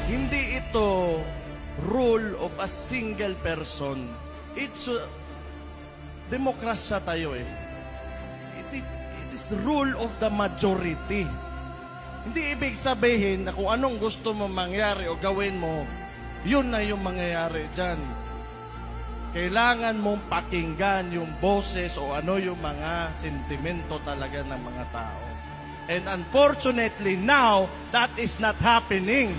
Hindi ito rule of a single person. It's demokrasya tayo eh. It is the rule of the majority. Hindi ibig sabihin na kung anong gusto mo mangyari o gawin mo, yun na yung mangyayari dyan. Kailangan mong pakinggan yung boses o ano yung mga sentimento talaga ng mga tao. And unfortunately now, that is not happening.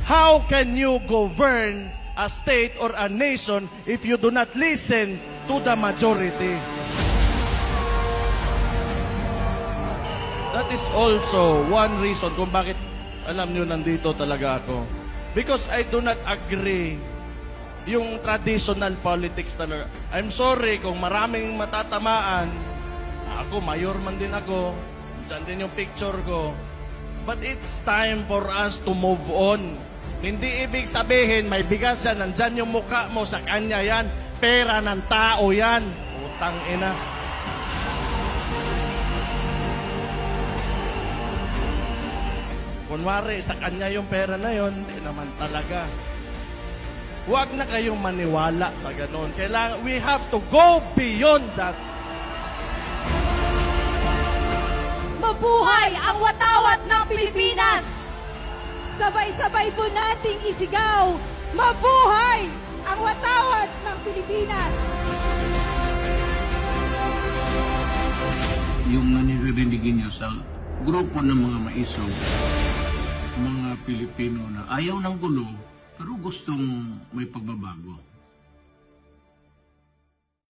How can you govern a state or a nation if you do not listen to the majority? That is also one reason kung bakit, alam nyo, nandito talaga ako. Because I do not agree yung traditional politics talaga. I'm sorry kung maraming matatamaan. Ako, mayor man din ako. Diyan din yung picture ko. But it's time for us to move on. Hindi ibig sabihin, may bigas yan, nandyan yung mukha mo, sa kanya yan, pera ng tao yan. Utang ina. Kunwari, sa kanya yung pera na yon, hindi naman talaga. Huwag na kayong maniwala sa ganon. Kailangan, we have to go beyond that. Mabuhay ang watawat ng Pilipinas! Sabay-sabay po nating isigaw, mabuhay ang watawat ng Pilipinas! Yung nanirinigin niya sa grupo ng mga maisog, mga Pilipino na ayaw ng gulo, pero gustong may pagbabago.